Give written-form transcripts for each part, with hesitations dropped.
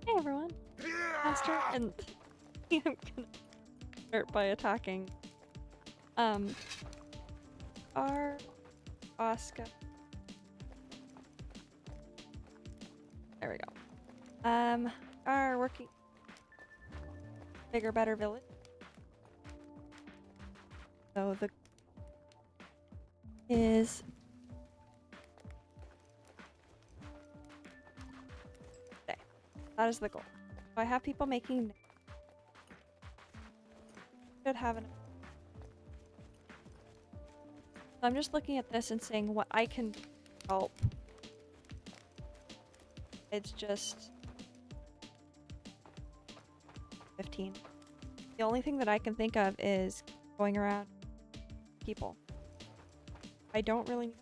Hey everyone, Master, and I'm gonna start by attacking our Aska. There we go. Our working bigger, better village. So the is okay. That is the goal. So I have people making. Should have an. So I'm just looking at this and saying what I can help. It's just 15. The only thing that I can think of is going around people. I don't really need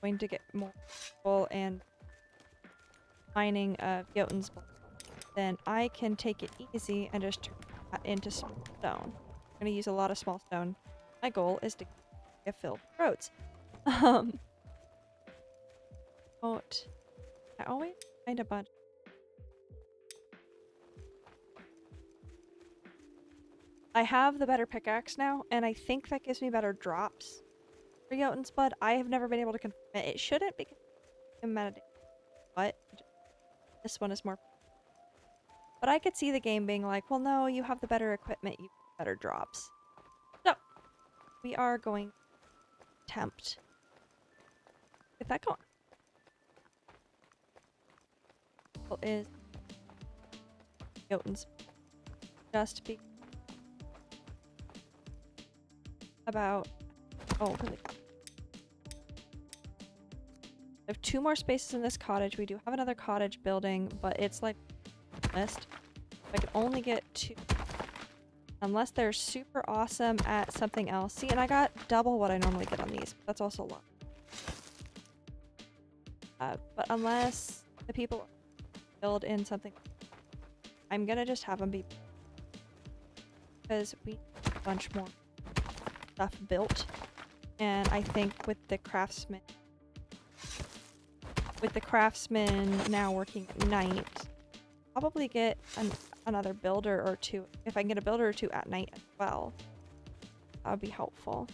going to get more people and mining of Jotun's blood. Then I can take it easy and just turn that into stone. I'm gonna use a lot of small stone. My goal is to get filled roads. I always find a bunch. I have the better pickaxe now, and I think that gives me better drops for Jotun's blood. I have never been able to confirm it. It shouldn't because I'm metadata, but this one is more. But I could see the game being like, well, no, you have the better equipment, you have better drops. So we are going to attempt get that going. Is Jotun's just be about really. I have 2 more spaces in this cottage. We do have another cottage building, but it's like list. I can only get 2 unless they're super awesome at something else. See, and I got double what I normally get on these. That's also a lot. But unless the people build in something, I'm gonna just have them be, because we need a bunch more stuff built. And I think with the craftsman now working at night, probably get another builder or 2. If I can get a builder or 2 at night as well, that would be helpful.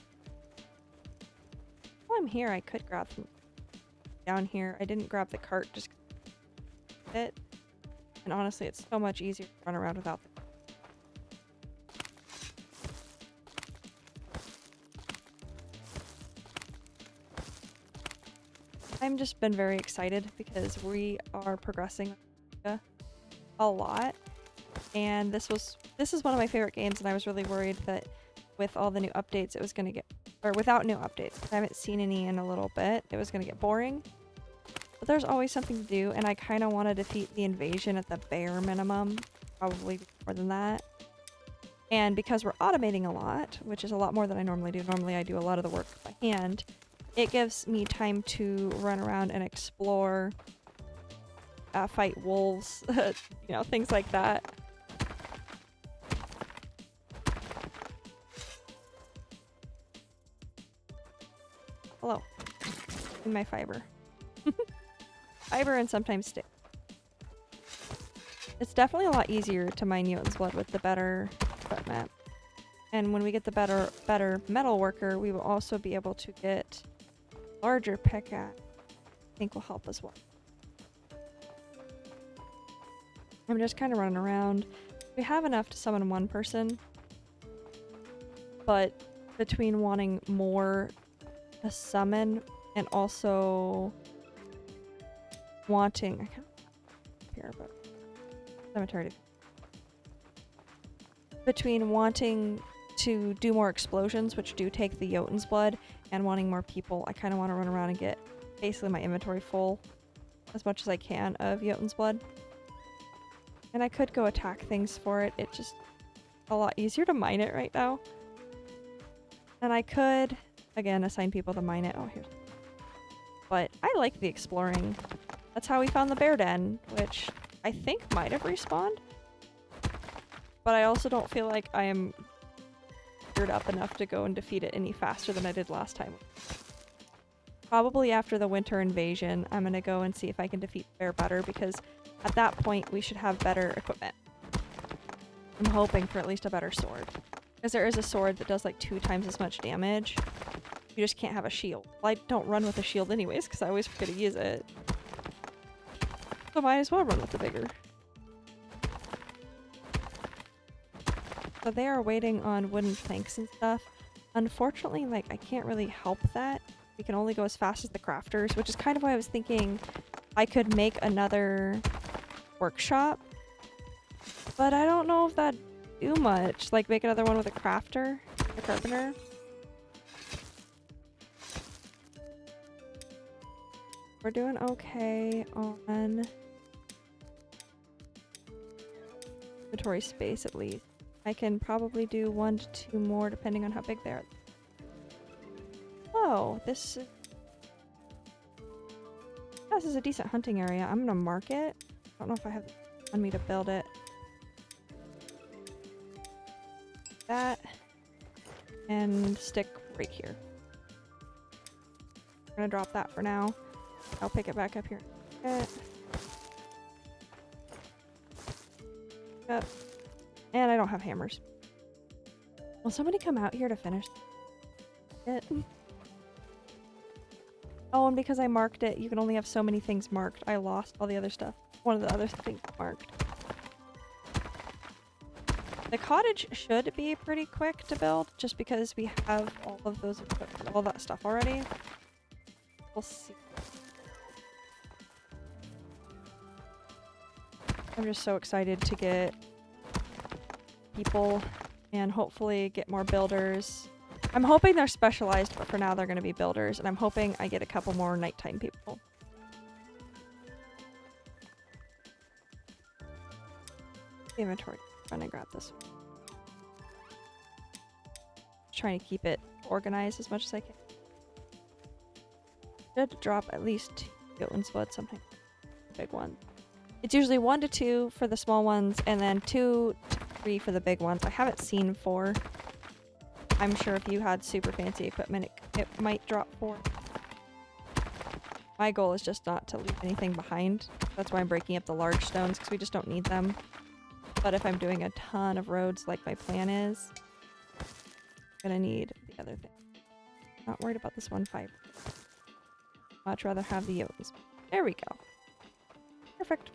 While I'm here, I could grab them down here. I didn't grab the cart just it. And honestly, it's so much easier to run around without them. I've just been very excited because we are progressing a lot, and this is one of my favorite games, and I was really worried that with all the new updates it was going to get, or without new updates, I haven't seen any in a little bit, it was going to get boring. But there's always something to do, and I kind of want to defeat the invasion at the bare minimum, probably more than that. And because we're automating a lot, which is a lot more than I normally do, normally I do a lot of the work by hand, it gives me time to run around and explore, fight wolves, you know, things like that. Hello. In my fiber. Fiber and sometimes stick. It's definitely a lot easier to mine Jotun's blood with the better equipment. And when we get the better metal worker, we will also be able to get larger pickaxe. I think will help as well. I'm just kind of running around. We have enough to summon 1 person, but between wanting more to summon and also wanting, I can't here, but cemetery. Between wanting to do more explosions, which do take the Jotun's blood, and wanting more people, I kind of want to run around and get basically my inventory full as much as I can of Jotun's blood. And I could go attack things for it. It's just a lot easier to mine it right now. And I could, again, assign people to mine it. Oh, here's. But I like the exploring. That's how we found the bear den, which I think might have respawned. But I also don't feel like I am geared up enough to go and defeat it any faster than I did last time. probably after the winter invasion, I'm gonna go and see if I can defeat Bear better, because at that point we should have better equipment. I'm hoping for at least a better sword. Because there is a sword that does like 2 times as much damage. You just can't have a shield. Well, I don't run with a shield anyways, because I always forget to use it. So might as well run with the bigger. So they are waiting on wooden planks and stuff. Unfortunately, like, I can't really help that. We can only go as fast as the crafters, which is kind of why I was thinking I could make another workshop. But I don't know if that'd do much. Like, make another one with a crafter, a carpenter. We're doing okay on inventory space, at least. I can probably do 1 to 2 more depending on how big they are. Oh, this is a decent hunting area. I'm gonna mark it. I don't know if I have on me to build it. That and stick right here. I'm gonna drop that for now. I'll pick it back up here. Up. And I don't have hammers. Will somebody come out here to finish it? Oh, and because I marked it, you can only have so many things marked. I lost all the other stuff. One of the other things marked. The cottage should be pretty quick to build, just because we have all of those, all that stuff already. We'll see. I'm just so excited to get people and hopefully get more builders. I'm hoping they're specialized, but for now they're going to be builders, and I'm hoping I get a couple more nighttime people. Inventory. I'm gonna grab this one. Trying to keep it organized as much as I can. Should drop at least 2 goat's blood, something big one. It's usually 1 to 2 for the small ones, and then 2 to 3 for the big ones. I haven't seen 4. I'm sure if you had super fancy equipment, it might drop 4. My goal is just not to leave anything behind. That's why I'm breaking up the large stones, because we just don't need them. But if I'm doing a ton of roads like my plan is, I'm gonna need the other thing. Not worried about this 1 fiber. Much rather have the Jotuns. There we go. Perfect.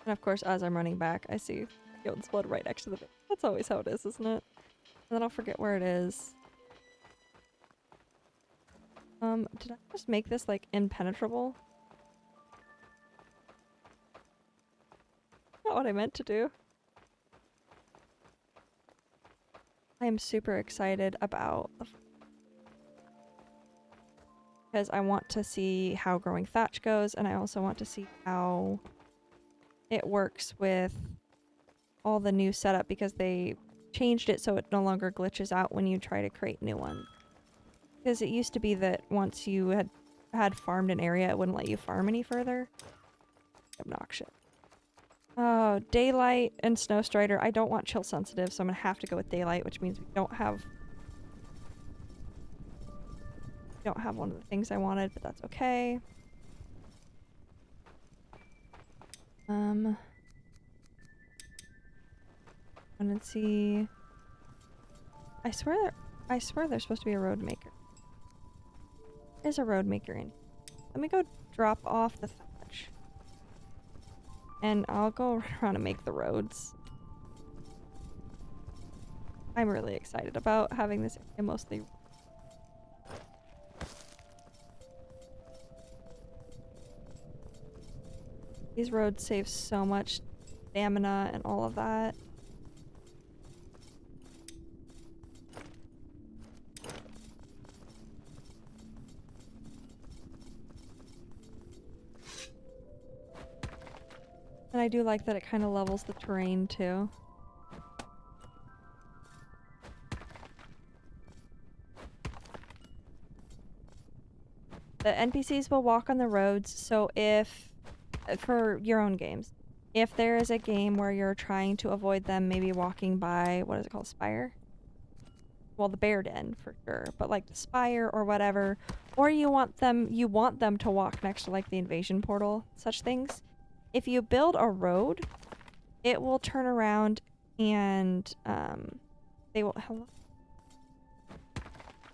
And of course, as I'm running back, I see Jotun's blood right next to the base. That's always how it is, isn't it? And then I'll forget where it is. Did I just make this, like, impenetrable? Not what I meant to do. I am super excited about the... because I want to see how growing thatch goes, and I also want to see how it works with all the new setup, because they changed it so it no longer glitches out when you try to create new ones. Because it used to be that once you had farmed an area, it wouldn't let you farm any further. Obnoxious. Oh, daylight and snow strider. I don't want chill sensitive, so I'm gonna have to go with daylight, which means we don't have one of the things I wanted, but that's okay. Let's see. I swear there's supposed to be a road maker. There's a road maker in. Let me go drop off the thatch. And I'll go around and make the roads. I'm really excited about having this area mostly. These roads save so much stamina and all of that. And I do like that it kind of levels the terrain too. The NPCs will walk on the roads, so if for your own games. If there is a game where you're trying to avoid them maybe walking by, what is it called, Spire? Well, the bear den for sure, but like the Spire or whatever, or you want them to walk next to like the invasion portal, such things. If you build a road, it will turn around and they will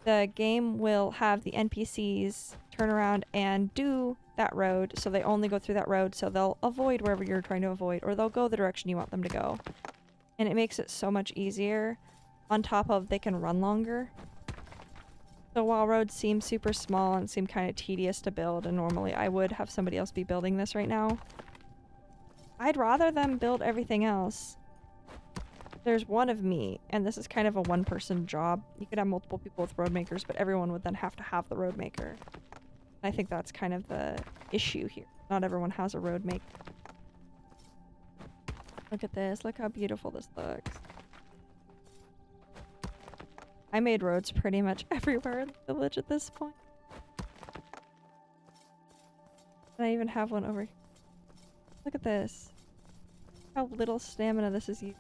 the game will have the NPCs turn around and do that road, so they only go through that road, so they'll avoid wherever you're trying to avoid, or they'll go the direction you want them to go. And it makes it so much easier, on top of they can run longer. So while roads seem super small and seem kind of tedious to build, and normally I would have somebody else be building this right now, I'd rather them build everything else. There's one of me, and this is kind of a one-person job. You could have multiple people with road makers, but everyone would then have to have the road maker. I think that's kind of the issue here. Not everyone has a road maker. Look at this. Look how beautiful this looks. I made roads pretty much everywhere in the village at this point. And I even have one over here. Look at this. How little stamina this is used.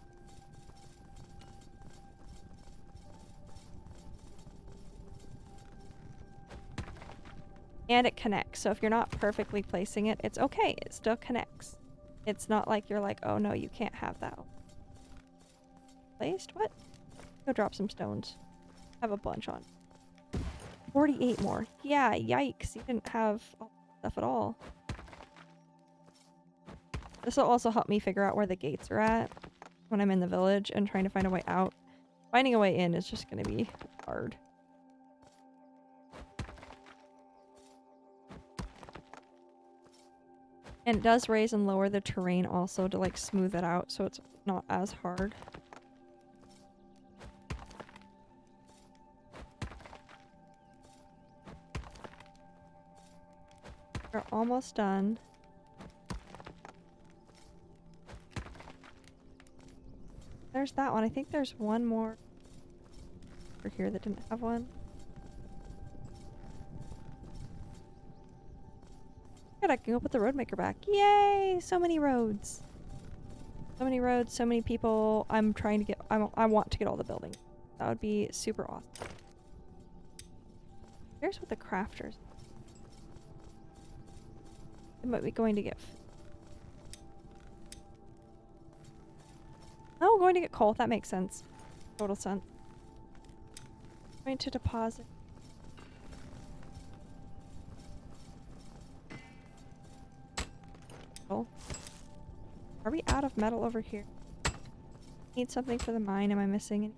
And it connects, so if you're not perfectly placing it, it's okay. It still connects. It's not like you're like, oh no, you can't have that. Placed? What? Go drop some stones. Have a bunch on. 48 more. Yeah, yikes. You didn't have all that stuff at all. This will also help me figure out where the gates are at when I'm in the village and trying to find a way out. Finding a way in is just going to be hard. And it does raise and lower the terrain also to like smooth it out so it's not as hard. We're almost done. There's that one. I think there's one more over here that didn't have one. Good, I can go put the road maker back. Yay! So many roads. So many roads, so many people. I'm trying to get... I want to get all the buildings. That would be super awesome. Here's what the crafters... I might be going to get... Oh, going to get coal. That makes sense. Total sense. Going to deposit. Metal. Are we out of metal over here? Need something for the mine. Am I missing any?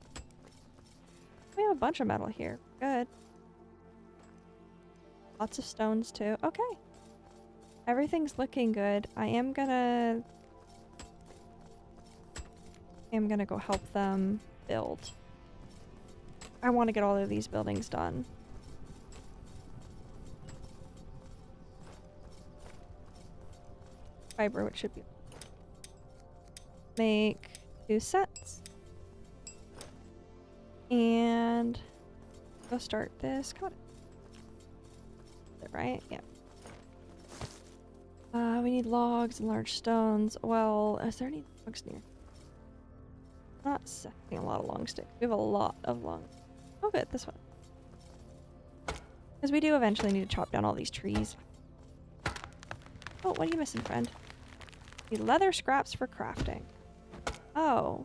We have a bunch of metal here. Good. Lots of stones too. Okay. Everything's looking good. I am gonna go help them build. I want to get all of these buildings done. Fiber, which should be... Make 2 sets. And... Go start this cottage. Is it right? Yeah. We need logs and large stones. Well, is there any logs near? Not setting a lot of long sticks. We have a lot of long... Oh good, this one. Because we do eventually need to chop down all these trees. Oh, what are you missing, friend? The leather scraps for crafting. Oh.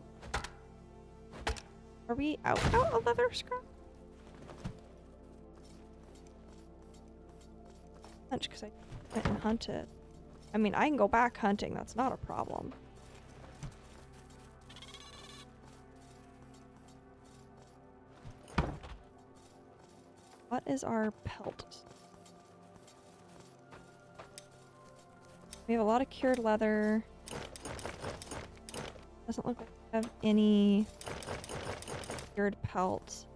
Are we out of leather scrap? Hunch, because I went and hunted. I mean, I can go back hunting. That's not a problem. What is our pelt? We have a lot of cured leather. Doesn't look like we have any cured pelts.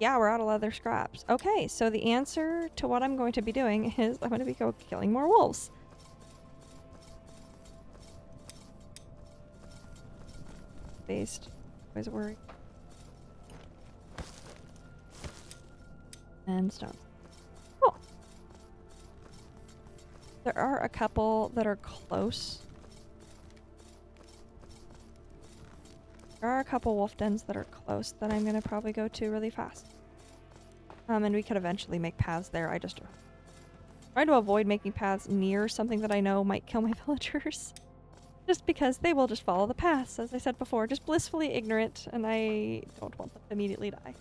Yeah, we're out of leather scraps. Okay, so the answer to what I'm going to be doing is I'm going to be killing more wolves. Based. Always a worry. And stone. Cool. There are a couple that are close. There are a couple wolf dens that are close that I'm gonna probably go to really fast. And we could eventually make paths there. I just try to avoid making paths near something that I know might kill my villagers. Just because they will just follow the paths, as I said before. Just blissfully ignorant, and I don't want them to immediately die.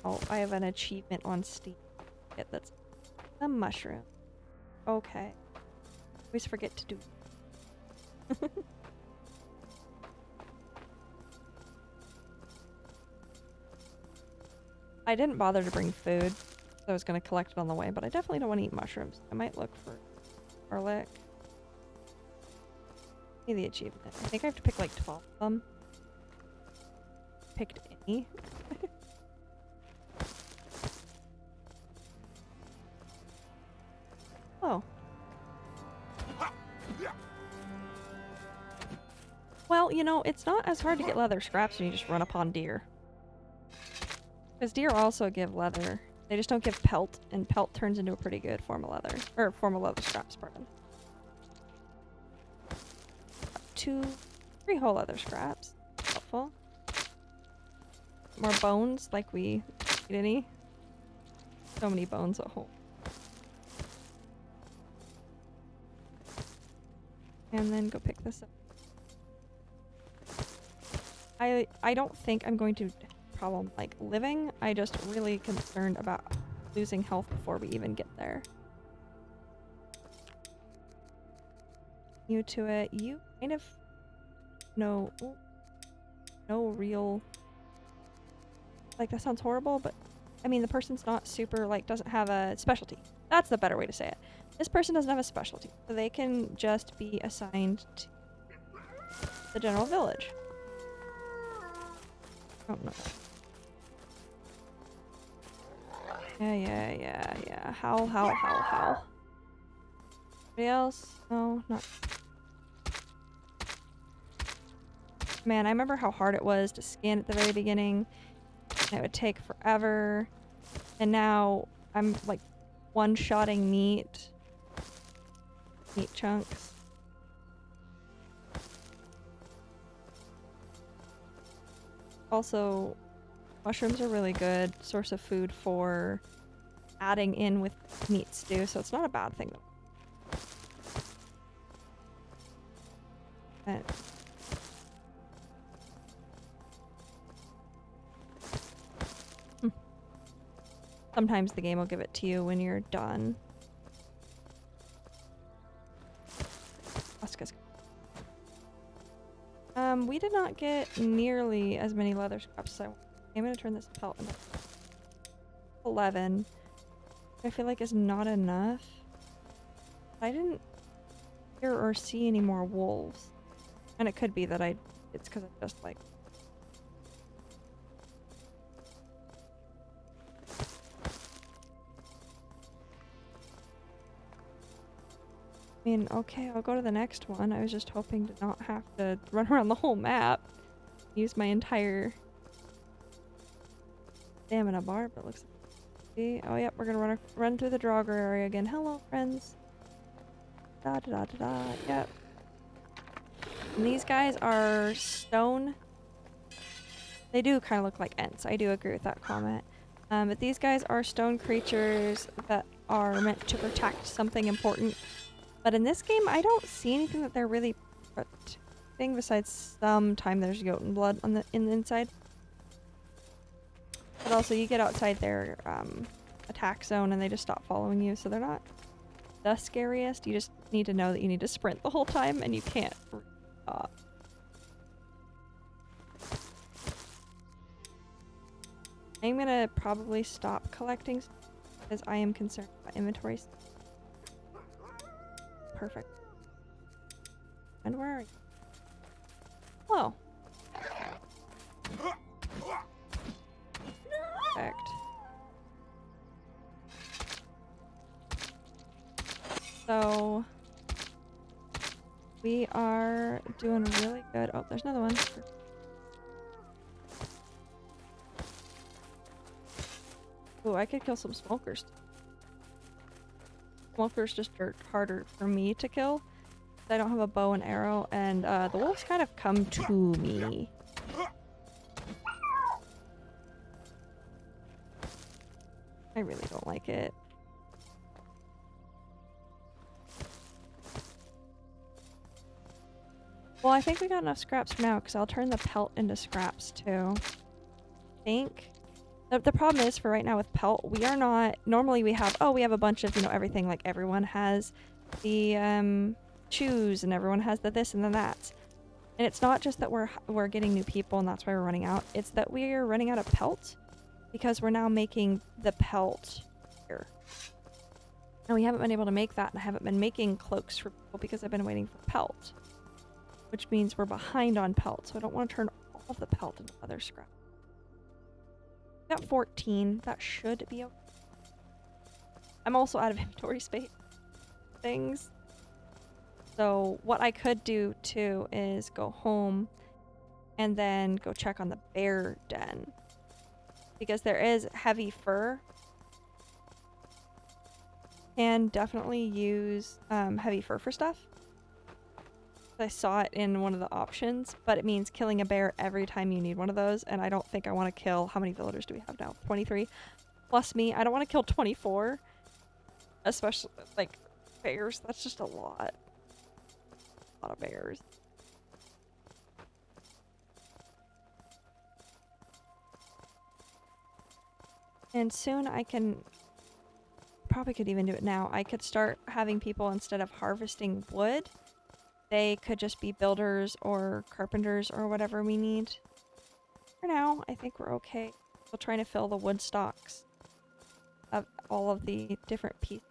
Oh, I have an achievement on Steam. Yeah, that's a mushroom. Okay. Always forget to do. I didn't bother to bring food. So I was going to collect it on the way, but I definitely don't want to eat mushrooms. I might look for garlic. See the achievement. I think I have to pick like 12 of them. Picked any. Oh. Well, you know, it's not as hard to get leather scraps when you just run upon deer. Because deer also give leather. They just don't give pelt, and pelt turns into a pretty good form of leather. Or form of leather scraps, pardon. 3 whole leather scraps. Helpful. More bones, like we eat any. So many bones at home. And then go pick this up. I don't think I'm going to have a problem like living. I just really concerned about losing health before we even get there. New to it. You kind of no real, like, that sounds horrible, but I mean the person's not super, like, doesn't have a specialty. That's the better way to say it. This person doesn't have a specialty, so they can just be assigned to the general village. Oh no. Yeah. How? Anybody else? No, not. Man, I remember how hard it was to scan at the very beginning. And it would take forever. And now I'm like one-shotting meat chunks. Also, mushrooms are really good source of food for adding in with meat stew, so it's not a bad thing. But sometimes the game will give it to you when you're done. Aska's. We did not get nearly as many leather scraps as I want. I'm gonna turn this pelt into 11. I feel like is not enough. I didn't hear or see any more wolves. And it could be that it's because I just like... I mean, okay, I'll go to the next one. I was just hoping to not have to run around the whole map. Use my entire stamina bar, but it looks like... Oh, yep, we're gonna run through the Draugr area again. Hello, friends. Yep. And these guys are stone. They do kind of look like Ents. I do agree with that comment. But these guys are stone creatures that are meant to protect something important. But in this game, I don't see anything that they're really protecting besides sometime there's Jotun blood on the inside. But also, you get outside their attack zone and they just stop following you, so they're not the scariest. You just need to know that you need to sprint the whole time and you can't stop. I'm gonna probably stop collecting because I am concerned about inventories. Perfect. And where are you? Hello. Perfect. So we are doing really good. Oh, there's another one. Ooh, I could kill some smokers. Smokers just are harder for me to kill. I don't have a bow and arrow, and the wolves kind of come to me. I really don't like it. Well, I think we got enough scraps for now, because I'll turn the pelt into scraps too. I think. The problem is, for right now with pelt, we are not... Normally we have, oh, we have a bunch of, you know, everything. Like, everyone has the shoes, and everyone has the this and the that. And it's not just that we're getting new people, and that's why we're running out. It's that we're running out of pelt, because we're now making the pelt here. And we haven't been able to make that, and I haven't been making cloaks for people because I've been waiting for pelt. Which means we're behind on pelt, so I don't want to turn all of the pelt into other scrap. We got 14. That should be okay. I'm also out of inventory space things. So what I could do too is go home and then go check on the bear den. Because there is heavy fur. And definitely use heavy fur for stuff. I saw it in one of the options, but it means killing a bear every time you need one of those, and I don't think I want to kill... How many villagers do we have now? 23? Plus me. I don't want to kill 24. Especially, like, bears. That's just a lot. A lot of bears. And soon I can... Probably could even do it now. I could start having people, instead of harvesting wood, they could just be builders or carpenters or whatever we need. For now, I think we're okay. We're trying to fill the wood stocks of all of the different pieces.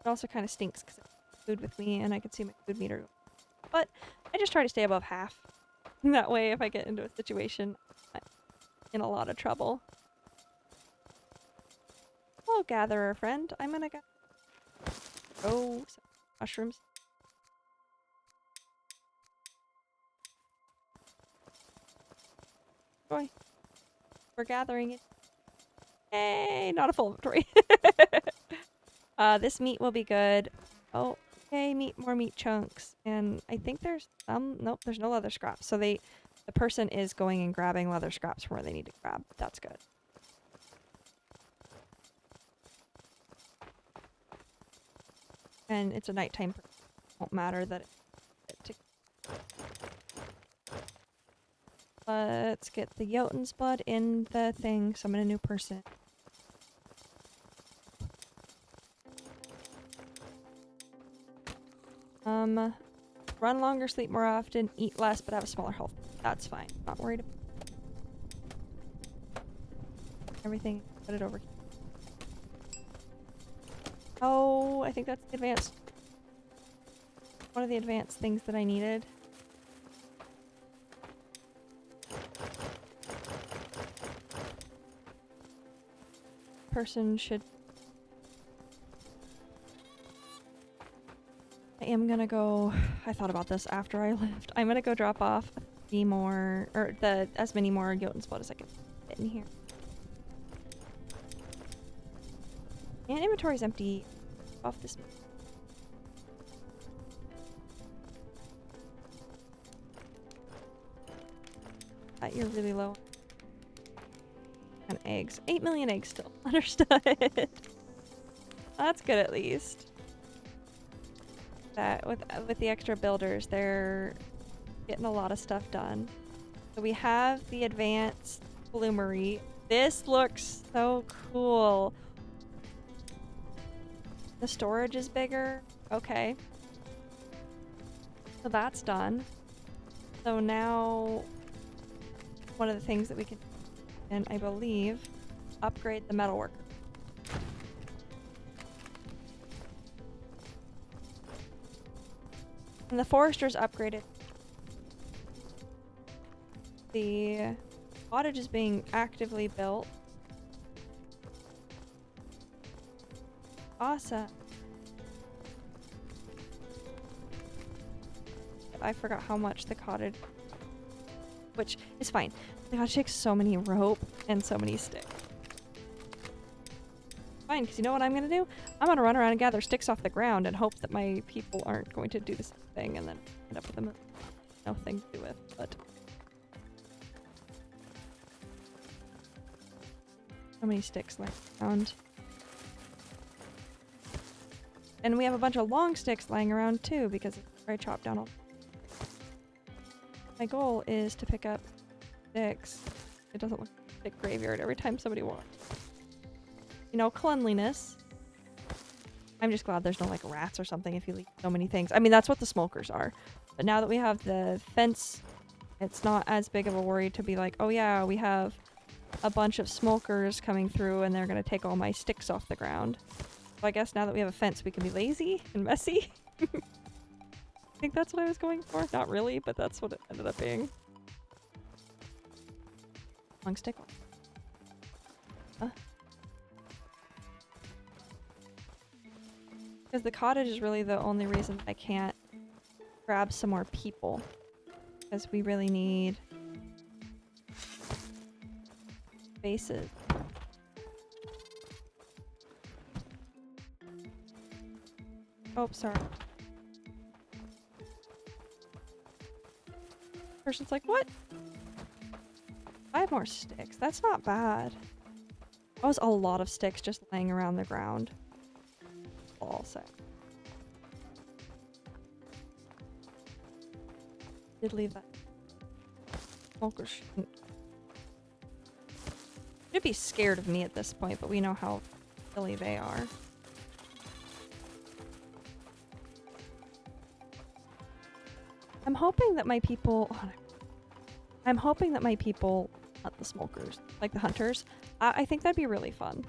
It also kind of stinks because I have food with me and I can see my food meter. But I just try to stay above half. That way, if I get into a situation, I'm in a lot of trouble. Oh, gatherer friend. I'm gonna go. Oh, some mushrooms. Joy. We're gathering it. Yay! Not a full inventory. This meat will be good. Oh, okay, more meat chunks. And I think there's some... Nope, there's no leather scraps. So the person is going and grabbing leather scraps from where they need to grab. That's good. And it's a nighttime. Won't matter that Let's get the Jotun's blood in the thing. Summon a new person. Run longer, sleep more often, eat less, but have a smaller health. That's fine. Not worried about everything. Put it over here. Oh, I think that's the advanced... One of the advanced things that I needed. Person should... I am gonna go... I thought about this after I left. I'm gonna go drop off 3 more... Or as many more Jotun's blood as I can fit in here. And inventory's empty. Off this... You're really low. And eggs. 8 million eggs still. Understood. That's good at least. That with the extra builders, they're getting a lot of stuff done. So we have the advanced bloomery. This looks so cool. The storage is bigger. Okay. So that's done. So now one of the things that we can, and I believe, upgrade the metalworker. And the forester's upgraded. The cottage is being actively built. Awesome. I forgot how much the cottage, which is fine. The cottage takes so many rope and so many sticks. Fine, because you know what I'm gonna do? I'm gonna run around and gather sticks off the ground and hope that my people aren't going to do the same thing and then end up with them nothing to do with, but so many sticks lying around. And we have a bunch of long sticks lying around too because I chopped down all. My goal is to pick up sticks. It doesn't look like a stick graveyard every time somebody walks. You know, cleanliness. I'm just glad there's no like rats or something if you leave so many things. I mean, that's what the smokers are. But now that we have the fence, it's not as big of a worry to be like, oh yeah, we have a bunch of smokers coming through and they're gonna take all my sticks off the ground. So I guess now that we have a fence, we can be lazy and messy. I think that's what I was going for. Not really, but that's what it ended up being. Long stick. Because the cottage is really the only reason I can't grab some more people. Because we really need spaces. Oh, sorry. Person's like, what? 5 more sticks. That's not bad. That was a lot of sticks just laying around the ground. All set. Did leave that. Smoker shouldn't. Should be scared of me at this point, but we know how silly they are. I'm hoping that my people hunt the smokers, like the hunters. I think that'd be really fun.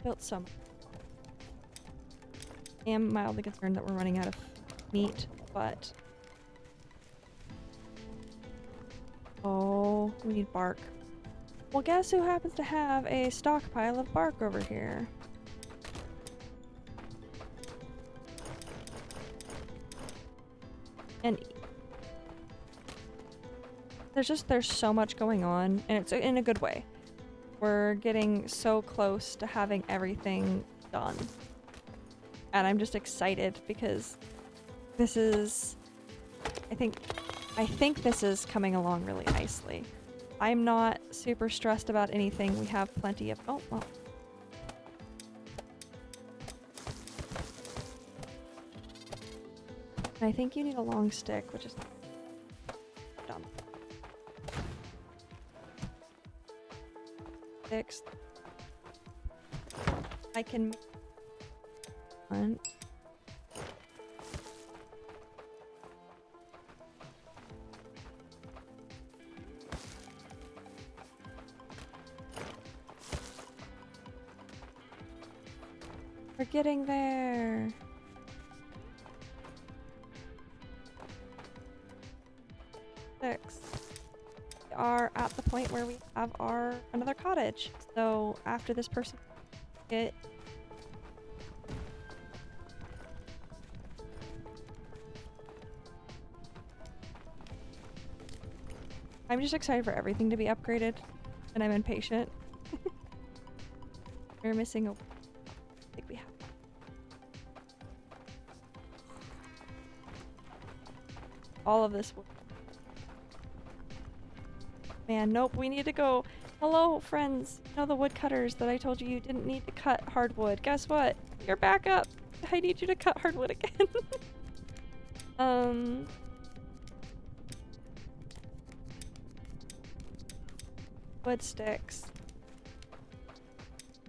Built some. I am mildly concerned that we're running out of meat, but oh, we need bark. Well, guess who happens to have a stockpile of bark over here? And there's so much going on, and it's in a good way. We're getting so close to having everything done. And I'm just excited because this is, I think this is coming along really nicely. I'm not super stressed about anything. We have plenty of, oh, well. And I think you need a long stick, which is dumb. Sticks. I can one. We're getting there. Six. We are at the point where we have another cottage. So after this person get I'm just excited for everything to be upgraded, and I'm impatient. We're missing a... I think we have... all of this... Man, nope, we need to go... Hello, friends! You know the woodcutters that I told you didn't need to cut hardwood. Guess what? You're back up! I need you to cut hardwood again. Wood sticks.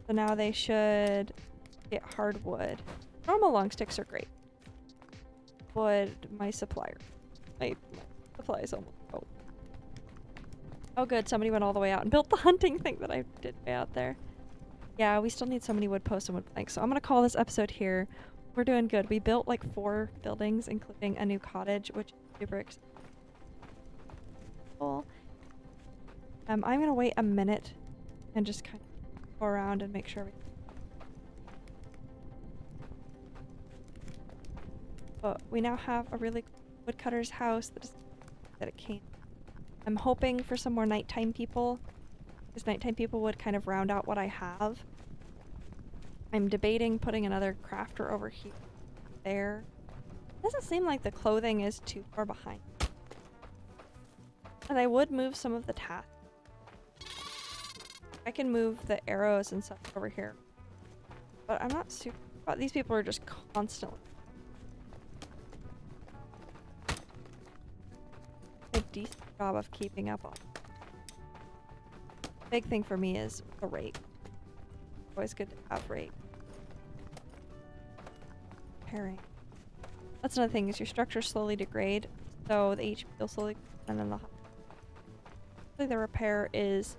So now they should get hardwood. Normal long sticks are great. Wood, my supplier. My supply is almost... Oh. Oh good, somebody went all the way out and built the hunting thing that I did way out there. Yeah, we still need so many wood posts and wood planks. So I'm gonna call this episode here. We're doing good. We built like 4 buildings, including a new cottage, which is super exciting. I'm gonna wait a minute and just kind of go around and make sure we... But we now have a really cool woodcutter's house that it came. I'm hoping for some more nighttime people, because nighttime people would kind of round out what I have. I'm debating putting another crafter over here. There. Doesn't seem like the clothing is too far behind. And I would move some of the tasks. I can move the arrows and stuff over here. But I'm not super... But these people are just constantly... a decent job of keeping up on. Big thing for me is the rate. Always good to have rate. Pairing. That's another thing, is your structure slowly degrade, so the HP will slowly, and then the repair is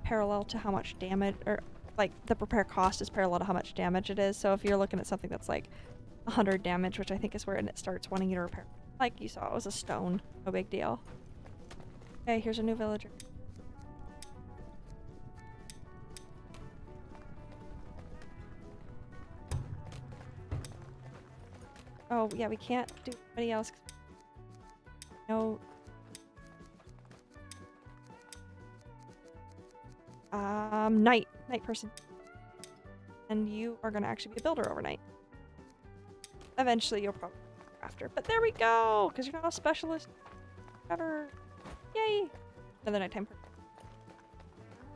parallel to how much damage, or like the repair cost is parallel to how much damage it is. So if you're looking at something that's like 100 damage, which I think is where it starts wanting you to repair, like you saw, it was a stone, no big deal. Okay, here's a new villager. Oh, yeah, we can't do anybody else. No. Night person. And you are gonna actually be a builder overnight. Eventually, you'll probably after. But there we go! Because you're not a specialist. Ever. Yay! Another nighttime person.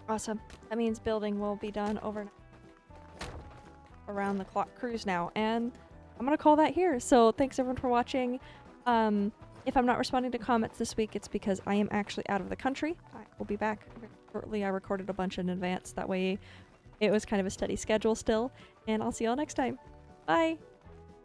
Awesome. That means building will be done overnight. Around the clock cruise now. And I'm gonna call that here. So thanks everyone for watching. If I'm not responding to comments this week, it's because I am actually out of the country. I will be back shortly. I recorded a bunch in advance. That way it was kind of a steady schedule still. And I'll see y'all next time. Bye!